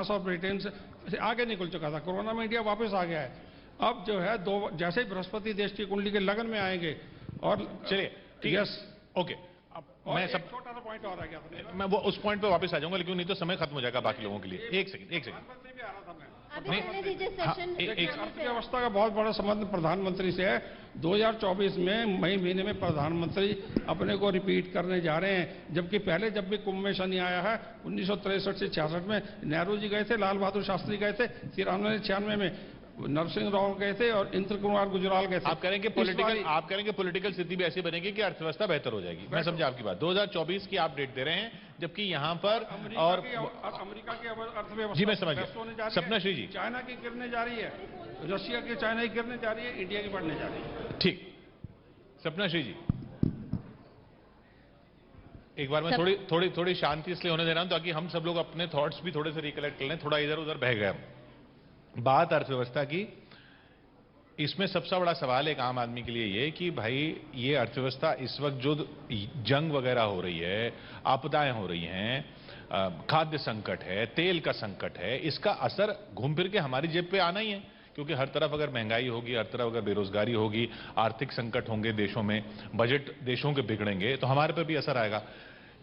और ब्रिटेन से आगे निकल चुका था। कोरोना में इंडिया वापस आ गया है। अब जो है जैसे बृहस्पति देश की कुंडली के लगन में आएंगे और चलिए ठीक है, ओके। मैं सब छोटा सा पॉइंट और आ गया, मैं वो उस पॉइंट पे वापस आ जाऊंगा, लेकिन नहीं तो समय खत्म हो जाएगा बाकी लोगों के लिए। एक सेकंड अर्थव्यवस्था का बहुत बड़ा संबंध प्रधानमंत्री से है। 2024 में मई महीने में प्रधानमंत्री अपने को रिपीट करने जा रहे हैं, जबकि पहले जब भी कुंभ में शनि आया है 1963 से 66 में नेहरू जी गए थे, लाल बहादुर शास्त्री गए थे, 93-96 में नरसिंह राव गए थे और इंद्र कुमार गुजराल गए थे। आप करेंगे पॉलिटिकल स्थिति भी ऐसी बनेगी कि अर्थव्यवस्था बेहतर हो जाएगी। मैं समझा आपकी बात। 2024 की आप डेट दे रहे हैं, जबकि यहां पर अमेरिका की अर्थव्यवस्था जी मैं समझ गया। सपना श्री जी, चाइना की गिरने जा रही है, रशिया की चाइना की गिरने जा रही है, इंडिया की बढ़ने जा रही है। ठीक, सपना श्री जी एक बार मैं थोड़ी शांति इसलिए होने दे रहा हूं ताकि हम सब लोग अपने थॉट्स भी थोड़े से रिकलेक्ट कर लें। थोड़ा इधर उधर बह गए बात अर्थव्यवस्था की। इसमें सबसे बड़ा सवाल एक आम आदमी के लिए ये कि भाई ये अर्थव्यवस्था इस वक्त जो जंग वगैरह हो रही है, आपदाएं हो रही हैं, खाद्य संकट है, तेल का संकट है, इसका असर घूम फिर के हमारी जेब पे आना ही है। क्योंकि हर तरफ अगर महंगाई होगी, हर तरफ अगर बेरोजगारी होगी, आर्थिक संकट होंगे देशों में, बजट देशों के बिगड़ेंगे, तो हमारे पर भी असर आएगा।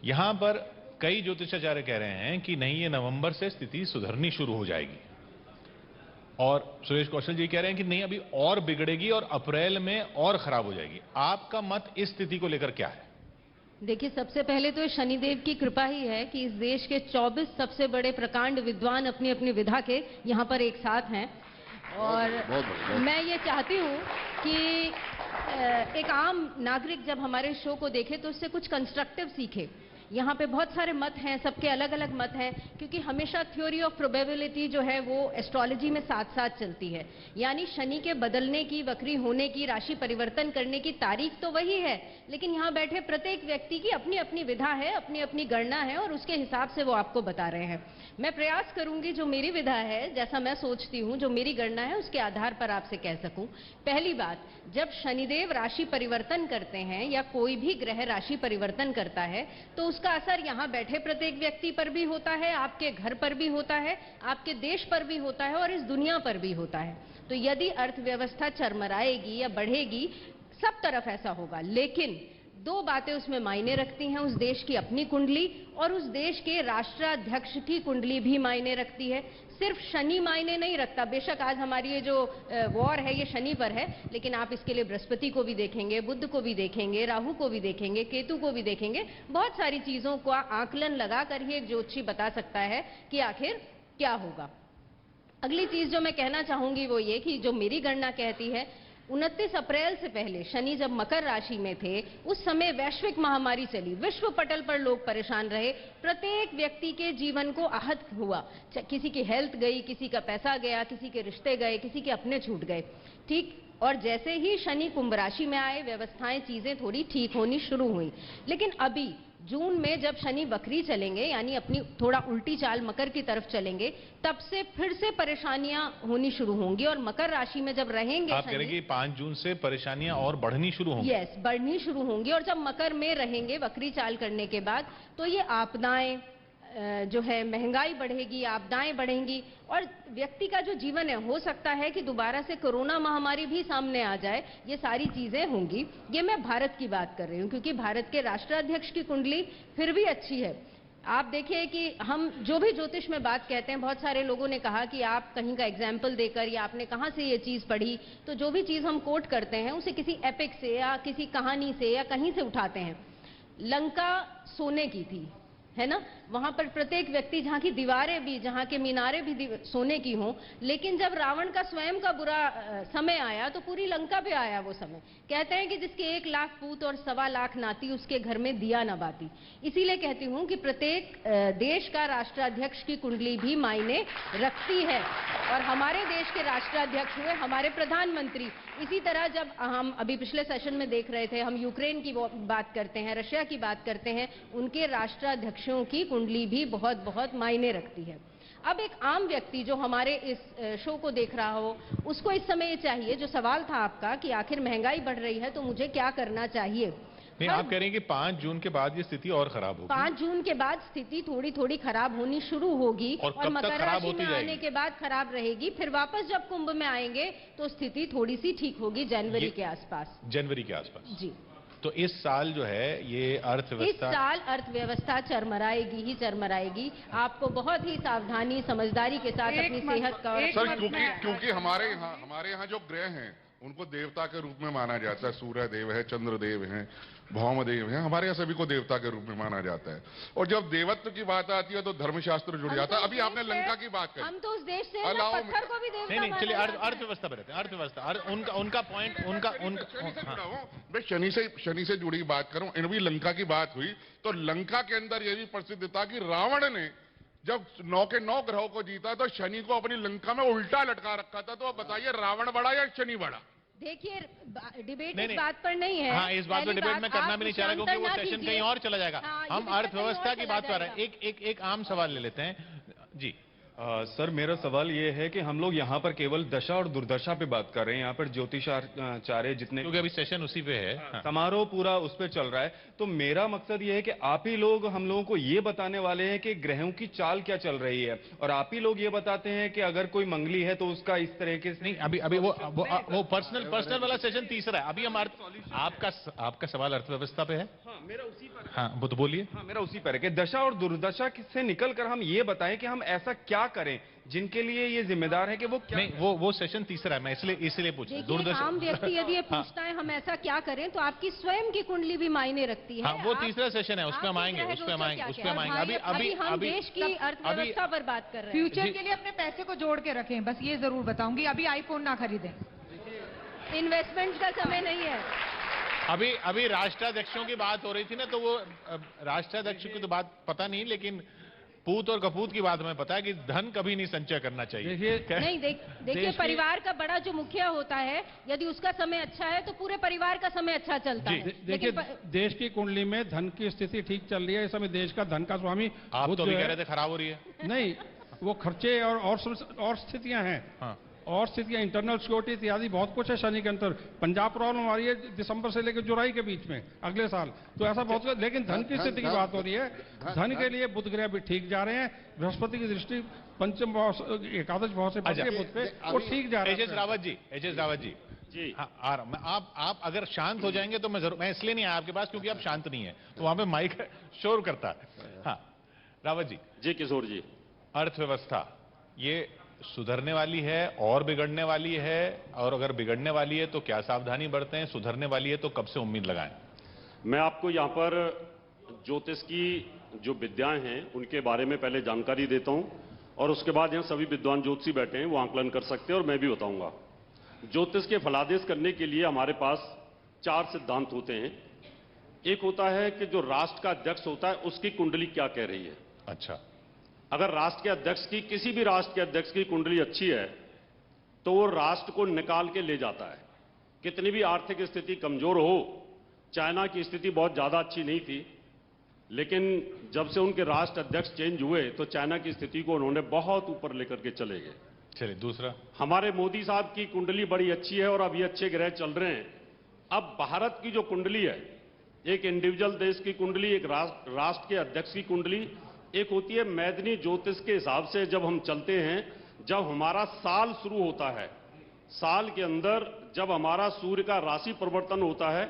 यहां पर कई ज्योतिषाचार्य कह रहे हैं कि नहीं, ये नवंबर से स्थिति सुधरनी शुरू हो जाएगी, और सुरेश कौशल जी कह रहे हैं कि नहीं, अभी और बिगड़ेगी और अप्रैल में और खराब हो जाएगी। आपका मत इस स्थिति को लेकर क्या है? देखिए, सबसे पहले तो शनिदेव की कृपा ही है कि इस देश के 24 सबसे बड़े प्रकांड विद्वान अपनी अपनी विधा के यहाँ पर एक साथ हैं, और मैं ये चाहती हूँ कि एक आम नागरिक जब हमारे शो को देखे तो उससे कुछ कंस्ट्रक्टिव सीखे। यहाँ पे बहुत सारे मत हैं, सबके अलग अलग मत हैं, क्योंकि हमेशा थ्योरी ऑफ प्रोबेबिलिटी जो है वो एस्ट्रोलॉजी में साथ साथ चलती है। यानी शनि के बदलने की, वक्री होने की, राशि परिवर्तन करने की तारीख तो वही है, लेकिन यहाँ बैठे प्रत्येक व्यक्ति की अपनी अपनी विधा है, अपनी अपनी गणना है, और उसके हिसाब से वो आपको बता रहे हैं। मैं प्रयास करूंगी जो मेरी विधा है, जैसा मैं सोचती हूँ, जो मेरी गणना है, उसके आधार पर आपसे कह सकूं। पहली बात, जब शनिदेव राशि परिवर्तन करते हैं या कोई भी ग्रह राशि परिवर्तन करता है तो उसका असर यहाँ बैठे प्रत्येक व्यक्ति पर भी होता है, आपके घर पर भी होता है, आपके देश पर भी होता है, और इस दुनिया पर भी होता है। तो यदि अर्थव्यवस्था चरमराएगी या बढ़ेगी, सब तरफ ऐसा होगा, लेकिन दो बातें उसमें मायने रखती हैं। उस देश की अपनी कुंडली और उस देश के राष्ट्राध्यक्ष की कुंडली भी मायने रखती है। सिर्फ शनि मायने नहीं रखता। बेशक आज हमारी ये जो वॉर है ये शनि पर है, लेकिन आप इसके लिए बृहस्पति को भी देखेंगे, बुध को भी देखेंगे, राहु को भी देखेंगे, केतु को भी देखेंगे। बहुत सारी चीजों का आकलन लगाकर ही एक ज्योतिषी बता सकता है कि आखिर क्या होगा। अगली चीज जो मैं कहना चाहूंगी वो ये कि जो मेरी गणना कहती है, 29 अप्रैल से पहले शनि जब मकर राशि में थे, उस समय वैश्विक महामारी चली, विश्व पटल पर लोग परेशान रहे, प्रत्येक व्यक्ति के जीवन को आहत हुआ। किसी की हेल्थ गई, किसी का पैसा गया, किसी के रिश्ते गए, किसी के अपने छूट गए। ठीक, और जैसे ही शनि कुंभ राशि में आए, व्यवस्थाएं, चीजें थोड़ी ठीक होनी शुरू हुई। लेकिन अभी जून में जब शनि वक्री चलेंगे, यानी अपनी थोड़ा उल्टी चाल मकर की तरफ चलेंगे, तब से फिर से परेशानियां होनी शुरू होंगी। और मकर राशि में जब रहेंगे, आप कह रहे हैं कि 5 जून से परेशानियां और बढ़नी शुरू होंगी? यस, बढ़नी शुरू होंगी। और जब मकर में रहेंगे वक्री चाल करने के बाद, तो ये आपदाएं जो है, महंगाई बढ़ेगी, आपदाएं बढ़ेंगी, और व्यक्ति का जो जीवन है, हो सकता है कि दोबारा से कोरोना महामारी भी सामने आ जाए। ये सारी चीजें होंगी। ये मैं भारत की बात कर रही हूँ, क्योंकि भारत के राष्ट्राध्यक्ष की कुंडली फिर भी अच्छी है। आप देखिए कि हम जो भी ज्योतिष में बात कहते हैं, बहुत सारे लोगों ने कहा कि आप कहीं का एग्जाम्पल देकर या आपने कहाँ से ये चीज पढ़ी, तो जो भी चीज हम कोट करते हैं उसे किसी एपिक से या किसी कहानी से या कहीं से उठाते हैं। लंका सोने की थी, है ना, वहां पर प्रत्येक व्यक्ति, जहां की दीवारें भी, जहां के मीनारें भी सोने की हों, लेकिन जब रावण का स्वयं का बुरा समय आया तो पूरी लंका पे आया वो समय। कहते हैं कि जिसके 1 लाख पूत और 1.25 लाख नाती, उसके घर में दिया न बाती। इसीलिए कहती हूं कि प्रत्येक देश का राष्ट्राध्यक्ष की कुंडली भी मायने रखती है, और हमारे देश के राष्ट्राध्यक्ष हुए हमारे प्रधानमंत्री। इसी तरह जब हम अभी पिछले सेशन में देख रहे थे, हम यूक्रेन की बात करते हैं, रशिया की बात करते हैं, उनके राष्ट्राध्यक्षों की कुंडली भी बहुत बहुत मायने रखती है। अब एक आम व्यक्ति जो हमारे इस शो को देख रहा हो, उसको इस समय ये चाहिए, जो सवाल था आपका कि आखिर महंगाई बढ़ रही है तो मुझे क्या करना चाहिए, नहीं, आप कह रहे हैं कि 5 जून के बाद ये स्थिति और खराब होगी। 5 जून के बाद स्थिति थोड़ी थोड़ी खराब होनी शुरू होगी और कब तक मकर खराब राशि होती में जाएगी? आने के बाद खराब रहेगी, फिर वापस जब कुंभ में आएंगे तो स्थिति थोड़ी सी ठीक होगी जनवरी के आसपास। जनवरी के आसपास जी, तो इस साल जो है ये इस अर्थव्यवस्था साल अर्थव्यवस्था चरमराएगी ही चरमराएगी। आपको बहुत ही सावधानी समझदारी के साथ अपनी सेहत का सर, क्योंकि हमारे यहाँ जो ग्रह हैं उनको देवता के रूप में माना जाता है। सूर्य देव है, चंद्र देव है, भौम देव है, हमारे यहाँ सभी को देवता के रूप में माना जाता है। और जब देवत्व की बात आती है तो धर्मशास्त्र जुड़ जाता है। अभी आपने लंका की बात करी, हम तो उस देश से हैं ना, अलाउ पत्थर को भी देवता नहीं, चलिए माना जाता है। अर्थव्यवस्था पे रहते हैं। अर्थव्यवस्था उनका पॉइंट शनि से जुड़ा हूं मैं, शनि से जुड़ी बात करूं। अभी लंका की बात हुई तो लंका के अंदर यह भी प्रसिद्ध था कि रावण ने जब 9 के 9 ग्रहों को जीता तो शनि को अपनी लंका में उल्टा लटका रखा था। तो अब बताइए, रावण बड़ा या शनि बड़ा? देखिए, डिबेट नहीं, इस नहीं। बात पर नहीं है। हाँ, इस बात पर पहली डिबेट में करना आप भी नहीं चाह रहा, क्योंकि वो शांत सेशन कीजिए। कहीं और चला जाएगा। हाँ, ये हम discussion अर्थव्यवस्था कहीं और की चला बात कर रहे हैं। जाएगा। एक आम सवाल ले लेते हैं जी। सर, मेरा सवाल ये है कि हम लोग यहाँ पर केवल दशा और दुर्दशा पे बात कर रहे हैं। यहाँ पर ज्योतिषाचार्य जितने क्योंकि अभी सेशन उसी पे है। हाँ। समारोह पूरा उस पर चल रहा है, तो मेरा मकसद ये है कि आप ही लोग हम लोगों को ये बताने वाले हैं कि ग्रहों की चाल क्या चल रही है, और आप ही लोग ये बताते हैं कि अगर कोई मंगली है तो उसका इस तरीके से नहीं, अभी वो पर्सनल वाला सेशन तीसरा है। अभी हम आपका सवाल अर्थव्यवस्था पे है। हाँ, मेरा उसी पर हाँ, वो तो बोलिए। हाँ, मेरा उसी पर है कि दशा और दुर्दशा से निकलकर हम ये बताएं कि हम ऐसा क्या करें जिनके लिए ये जिम्मेदार है कि वो क्या नहीं, वो सेशन तीसरा है। मैं इसलिए पूछ रहा हूं। देखिए, आम व्यक्ति यदि ये पूछता है हम ऐसा क्या करें, तो आपकी स्वयं की कुंडली भी मायने रखती है। हाँ, वो आप- तीसरा सेशन है, उस पे हम आप आएंगे, ग्रह उस पे हम गोचर आएंगे, क्या उस पे क्या हम है? आएंगे। अभी हम देश की अर्थव्यवस्था पर बात कर रहे हैं। फ्यूचर के लिए अपने पैसे को जोड़ के रखें, बस ये जरूर बताऊंगी। अभी आईफोन ना खरीदें। इन्वेस्टमेंट का समय नहीं है। अभी राष्ट्राध्यक्षों की बात हो रही थी ना, तो वो राष्ट्राध्यक्ष की तो बात पता नहीं, लेकिन पूत और कपूत की बात हमें पता है कि धन कभी नहीं संचय करना चाहिए। देखिए, नहीं, देखिए, परिवार का बड़ा जो मुखिया होता है, यदि उसका समय अच्छा है तो पूरे परिवार का समय अच्छा चलता है। देखिए, देश की कुंडली में धन की स्थिति ठीक चल रही है। इस समय देश का धन का स्वामी आप बुध तो अभी जो कह है- रहे थे खराब हो रही है। नहीं, वो खर्चे और स्थितियां हैं। हाँ। और स्थितियां, इंटरनल सिक्योरिटी इत्यादि बहुत कुछ है शनि के अंदर। पंजाब प्रॉब्लम आ रही है दिसंबर से लेकर जुलाई के बीच में अगले साल, तो ऐसा बहुत कुछ। लेकिन धन की स्थिति की बात हो रही है। धन के लिए बुध ग्रह भी ठीक जा रहे हैं। बृहस्पति की दृष्टि पंचम भाव एकादश भाव से बढ़ बुध पे, वो ठीक जा रहे एच एस रावत जी जी। हाँ, आ रहा हूं। आप अगर शांत हो जाएंगे तो मैं इसलिए नहीं आया आपके पास क्योंकि आप शांत नहीं है, तो वहां पे माइक शोर करता है। हाँ, रावत जी। किशोर जी, अर्थव्यवस्था ये सुधरने वाली है और बिगड़ने वाली है, और अगर बिगड़ने वाली है तो क्या सावधानी बरतें, सुधरने वाली है तो कब से उम्मीद लगाएं? मैं आपको यहाँ पर ज्योतिष की जो विद्याएं हैं उनके बारे में पहले जानकारी देता हूं, और उसके बाद यहाँ सभी विद्वान ज्योतिषी बैठे हैं, वो आंकलन कर सकते हैं और मैं भी बताऊंगा। ज्योतिष के फलादेश करने के लिए हमारे पास 4 सिद्धांत होते हैं। एक होता है कि जो राष्ट्र का अध्यक्ष होता है उसकी कुंडली क्या कह रही है। अच्छा। अगर राष्ट्र के अध्यक्ष की, किसी भी राष्ट्र के अध्यक्ष की कुंडली अच्छी है तो वो राष्ट्र को निकाल के ले जाता है। कितनी भी आर्थिक स्थिति कमजोर हो, चाइना की स्थिति बहुत ज्यादा अच्छी नहीं थी, लेकिन जब से उनके राष्ट्र अध्यक्ष चेंज हुए तो चाइना की स्थिति को उन्होंने बहुत ऊपर लेकर के चले गए। चलिए दूसरा। हमारे मोदी साहब की कुंडली बड़ी अच्छी है और अभी अच्छे ग्रह चल रहे हैं। अब भारत की जो कुंडली है, एक इंडिविजुअल देश की कुंडली, एक राष्ट्र के अध्यक्ष की कुंडली, एक होती है मैदनी ज्योतिष के हिसाब से। जब हम चलते हैं, जब हमारा साल शुरू होता है, साल के अंदर जब हमारा सूर्य का राशि परिवर्तन होता है,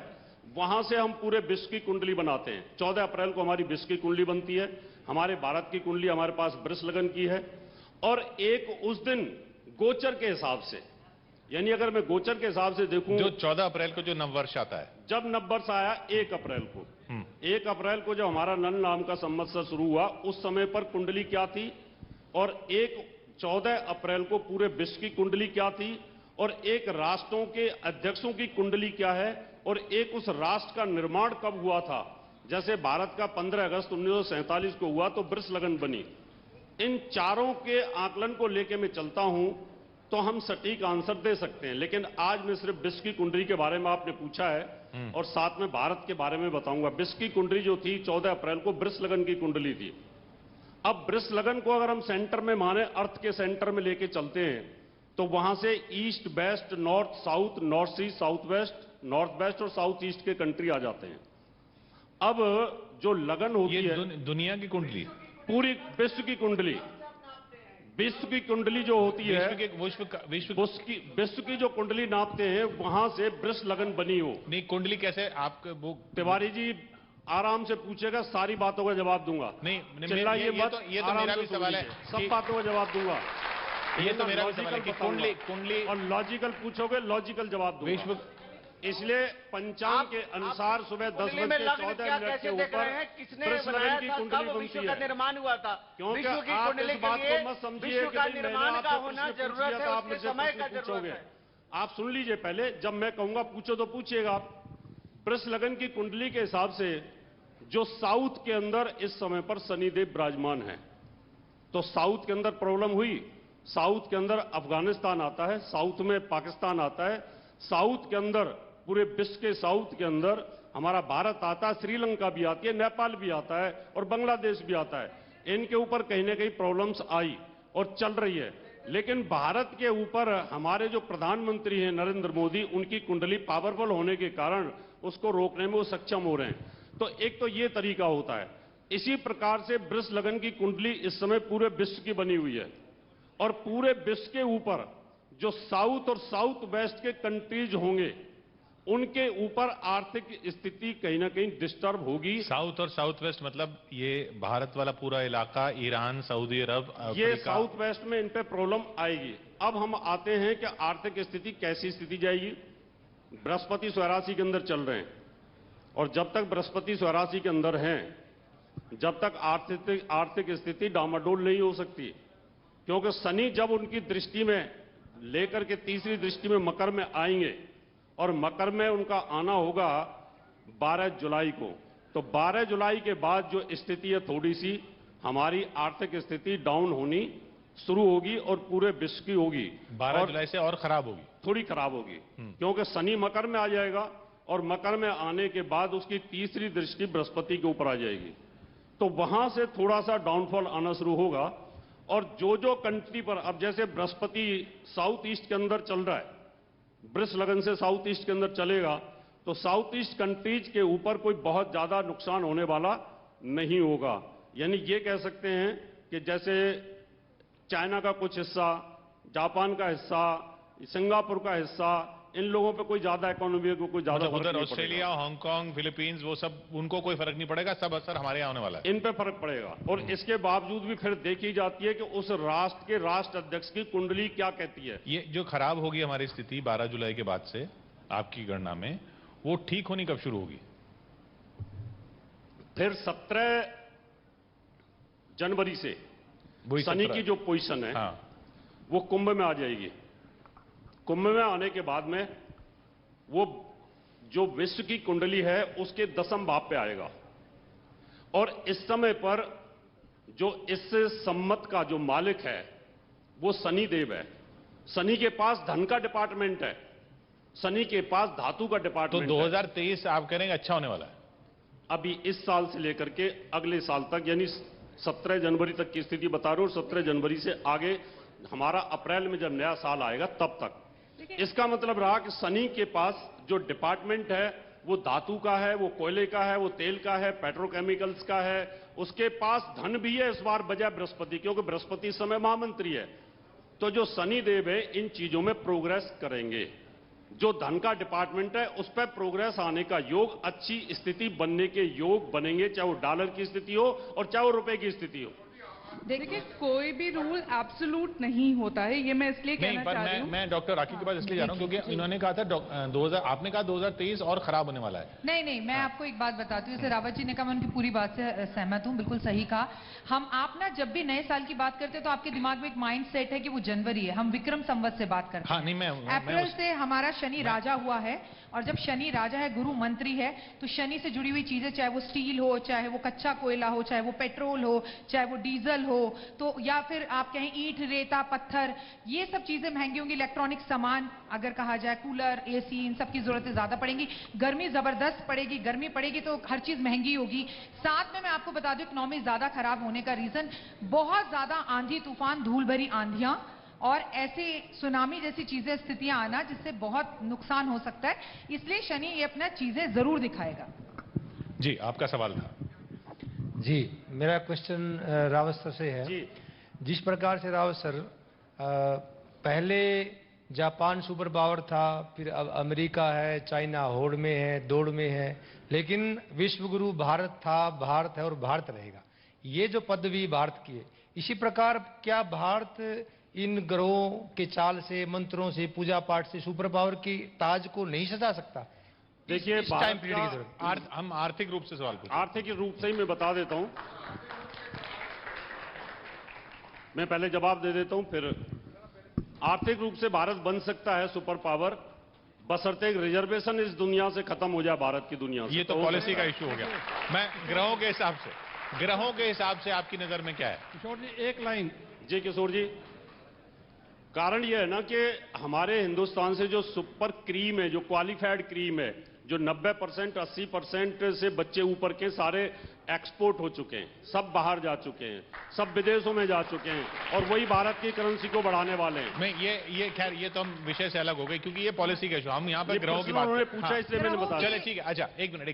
वहां से हम पूरे विश्व की कुंडली बनाते हैं। 14 अप्रैल को हमारी विश्व की कुंडली बनती है। हमारे भारत की कुंडली हमारे पास वृष लगन की है, और एक उस दिन गोचर के हिसाब से, यानी अगर मैं गोचर के हिसाब से देखूं, जो 14 अप्रैल को जो नववर्ष आता है, जब नववर्ष आया 1 अप्रैल को, 1 अप्रैल को जब हमारा नन नाम का संवत्सर शुरू हुआ, उस समय पर कुंडली क्या थी, और 14 अप्रैल को पूरे विश्व की कुंडली क्या थी, और एक राष्ट्रों के अध्यक्षों की कुंडली क्या है, और एक उस राष्ट्र का निर्माण कब हुआ था। जैसे भारत का 15 अगस्त 1947 को हुआ तो वृष लगन बनी। इन चारों के आकलन को लेकर मैं चलता हूं तो हम सटीक आंसर दे सकते हैं। लेकिन आज मैं सिर्फ विश्व की कुंडली के बारे में आपने पूछा है, और साथ में भारत के बारे में बताऊंगा। विश्व की कुंडली जो थी 14 अप्रैल को वृष लगन की कुंडली थी। अब वृष लगन को अगर हम सेंटर में माने, अर्थ के सेंटर में लेके चलते हैं, तो वहां से east west north south, north east south west, north west और साउथ ईस्ट के कंट्री आ जाते हैं। अब जो लगन होती ये है दुनिया की कुंडली, पूरी विश्व की कुंडली, विश्व की कुंडली जो होती है, विश्व की जो कुंडली नापते हैं वहां से वृष लगन बनी हो। नहीं, कुंडली कैसे आप वो तिवारी जी आराम से पूछेगा, सारी बातों का जवाब दूंगा। नहीं, चिल्लाइए मत, ये तो आराम मेरा से भी सुन सवाल है लीजिए, सब बातों का जवाब दूंगा। ये तो मेरा भी सवाल है कि बताऊंगा। कुंडली और लॉजिकल पूछोगे, लॉजिकल जवाब दूंगा। इसलिए पंचांग के अनुसार सुबह 10:14 के ऊपर वृष लगन की कुंडली बनती है। निर्माण हुआ था, क्योंकि विश्व की आप कुंडली इस के बात लिए को मत समझिए विश्व कि का मैंने निर्माण आपसे का प्रश्न होना पूछ लिया जरूरत तो है, आप उसके मुझसे समय प्रश्न का जरूरत पूछोगे। है। आप सुन लीजिए पहले, जब मैं कहूंगा पूछो तो पूछिएगा आप। वृष लगन की कुंडली के हिसाब से जो साउथ के अंदर इस समय पर शनिदेव विराजमान है, तो साउथ के अंदर प्रॉब्लम हुई। साउथ के अंदर अफगानिस्तान आता है, साउथ में पाकिस्तान आता है, साउथ के अंदर पूरे विश्व के साउथ के अंदर हमारा भारत आता है, श्रीलंका भी आती है, नेपाल भी आता है और बांग्लादेश भी आता है। इनके ऊपर कहीं ना कहीं प्रॉब्लम्स आई और चल रही है। लेकिन भारत के ऊपर हमारे जो प्रधानमंत्री हैं नरेंद्र मोदी, उनकी कुंडली पावरफुल होने के कारण उसको रोकने में वो सक्षम हो रहे हैं। तो एक तो ये तरीका होता है। इसी प्रकार से वृष लगन की कुंडली इस समय पूरे विश्व की बनी हुई है और पूरे विश्व के ऊपर जो साउथ और साउथ वेस्ट के कंट्रीज होंगे उनके ऊपर आर्थिक स्थिति कहीं ना कहीं डिस्टर्ब होगी। साउथ और साउथ वेस्ट मतलब ये भारत वाला पूरा इलाका, ईरान, सऊदी अरब, ये साउथ वेस्ट में इन पे प्रॉब्लम आएगी। अब हम आते हैं कि आर्थिक स्थिति कैसी स्थिति जाएगी। बृहस्पति स्वराशि के अंदर चल रहे हैं और जब तक बृहस्पति स्वराशि के अंदर हैं, जब तक आर्थिक स्थिति डामाडोल नहीं हो सकती, क्योंकि शनि जब उनकी दृष्टि में लेकर के तीसरी दृष्टि में मकर में आएंगे और मकर में उनका आना होगा 12 जुलाई को, तो 12 जुलाई के बाद जो स्थिति है थोड़ी सी हमारी आर्थिक स्थिति डाउन होनी शुरू होगी और पूरे विश्व की होगी। 12 जुलाई से और खराब होगी, थोड़ी खराब होगी, क्योंकि शनि मकर में आ जाएगा और मकर में आने के बाद उसकी तीसरी दृष्टि बृहस्पति के ऊपर आ जाएगी, तो वहां से थोड़ा सा डाउनफॉल आना शुरू होगा। और जो कंट्री पर अब जैसे बृहस्पति साउथ ईस्ट के अंदर चल रहा है, वृष लगन से साउथ ईस्ट के अंदर चलेगा, तो साउथ ईस्ट कंट्रीज के ऊपर कोई बहुत ज्यादा नुकसान होने वाला नहीं होगा। यानी ये कह सकते हैं कि जैसे चाइना का कुछ हिस्सा, जापान का हिस्सा, सिंगापुर का हिस्सा, इन लोगों पे कोई ज्यादा इकोनॉमी को कोई ज्यादा उधर ऑस्ट्रेलिया, हांगकांग, फिलीपींस, वो सब उनको कोई फर्क नहीं पड़ेगा, सब असर हमारे यहाँ होने वाला है। इन पे फर्क पड़ेगा। और इसके बावजूद भी फिर देखी जाती है कि उस राष्ट्र के राष्ट्र अध्यक्ष की कुंडली क्या कहती है। ये जो खराब होगी हमारी स्थिति 12 जुलाई के बाद से आपकी गणना में, वो ठीक होनी कब शुरू होगी? फिर 17 जनवरी से शनि की जो पोजीशन है, हाँ, वो कुंभ में आ जाएगी। कुंभ में आने के बाद में वो जो विश्व की कुंडली है उसके 10वें भाव पे आएगा और इस समय पर जो इस सम्मत का जो मालिक है वो शनि देव है। शनि के पास धन का डिपार्टमेंट है, शनि के पास धातु का तो डिपार्टमेंट 2023 आप कह रहे हैं अच्छा होने वाला है? अभी इस साल से लेकर के अगले साल तक, यानी 17 जनवरी तक की स्थिति बता रहा हूं। 17 जनवरी से आगे हमारा अप्रैल में जब नया साल आएगा तब तक। इसका मतलब रहा कि शनि के पास जो डिपार्टमेंट है वो धातु का है, वो कोयले का है, वो तेल का है, पेट्रोकेमिकल्स का है, उसके पास धन भी है इस बार बजाय बृहस्पति, क्योंकि बृहस्पति इस समय महामंत्री है। तो जो शनि देव है इन चीजों में प्रोग्रेस करेंगे। जो धन का डिपार्टमेंट है उस पर प्रोग्रेस आने का योग, अच्छी स्थिति बनने के योग बनेंगे, चाहे वो डॉलर की स्थिति हो और चाहे वो रुपए की स्थिति हो। देखिए, कोई भी रूल एब्सोल्यूट नहीं होता है, ये मैं इसलिए कहना चाह रही हूँ। मैं डॉक्टर राखी के पास इसलिए जा रहा हूँ क्योंकि इन्होंने कहा था आपने कहा 2023 और खराब होने वाला है। नहीं, मैं आपको एक बात बताती हूँ। जैसे रावत जी ने कहा, मैं उनकी पूरी बात से सहमत हूँ, बिल्कुल सही कहा। आप ना जब भी नए साल की बात करते हैं तो आपके दिमाग में एक माइंड सेट है कि वो जनवरी है। हम विक्रम संवत से बात करते हैं। हाँ, नहीं, अप्रैल से हमारा शनि राजा हुआ है और जब शनि राजा है, गुरु मंत्री है, तो शनि से जुड़ी हुई चीजें, चाहे वो स्टील हो, चाहे वो कच्चा कोयला हो, चाहे वो पेट्रोल हो, चाहे वो डीजल हो, तो या फिर आप कहें ईंट, रेता, पत्थर, ये सब चीजें महंगी होंगी। इलेक्ट्रॉनिक सामान अगर कहा जाए, कूलर, एसी, इन सब की जरूरतें ज्यादा पड़ेंगी। गर्मी जबरदस्त पड़ेगी, गर्मी पड़ेगी तो हर चीज महंगी होगी। साथ में मैं आपको बता दूं, इकोनॉमी ज्यादा खराब होने का रीजन बहुत ज्यादा आंधी तूफान, धूल भरी आंधियां और ऐसे सुनामी जैसी चीजें, स्थितियां आना जिससे बहुत नुकसान हो सकता है। इसलिए शनि ये अपना चीजें जरूर दिखाएगा। जी, आपका सवाल था। जी, मेरा क्वेश्चन रावत सर से है। जी। जिस प्रकार से रावत सर पहले जापान सुपर पावर था, फिर अब अमेरिका है, चाइना होड़ में है, दौड़ में है, लेकिन विश्व गुरु भारत था, भारत है और भारत रहेगा। ये जो पदवी भारत की है, इसी प्रकार क्या भारत इन ग्रहों के चाल से, मंत्रों से, पूजा पाठ से सुपर पावर की ताज को नहीं सजा सकता? देखिए, इस टाइम पीरियड की जरूरत। हम आर्थिक रूप से सवाल पूछें। आर्थिक रूप से ही मैं बता देता हूं। मैं पहले जवाब दे देता हूं, फिर आर्थिक रूप से भारत बन सकता है सुपर पावर, बशर्ते रिजर्वेशन इस दुनिया से खत्म हो जाए, भारत की दुनिया से। ये तो पॉलिसी का इश्यू हो गया। मैं ग्रहों के हिसाब से आपकी नजर में क्या है? किशोर जी, एक लाइन। जी किशोर जी, कारण यह है ना कि हमारे हिंदुस्तान से जो सुपर क्रीम है, जो क्वालिफाइड क्रीम है, जो 90% 80% से बच्चे ऊपर के सारे एक्सपोर्ट हो चुके हैं, सब बाहर जा चुके हैं, सब विदेशों में जा चुके हैं, और वही भारत की करेंसी को बढ़ाने वाले हैं। मैं ये खैर ये तो हम विषय से अलग हो गए, क्योंकि ये पॉलिसी का इशू। हम यहाँ पर ग्रहों की बात उन्होंने पूछा, इसलिए मैंने बता दिया। चले ठीक है। अच्छा, एक मिनट।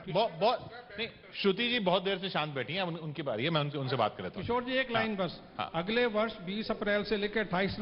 बहुत नहीं, श्रुति जी बहुत देर से शांत बैठी हैं, उनकी बारी है, मैं उनसे बात कर लेता हूँ। किशोर जी, एक लाइन बस। अगले वर्ष 20 अप्रैल से लेकर 28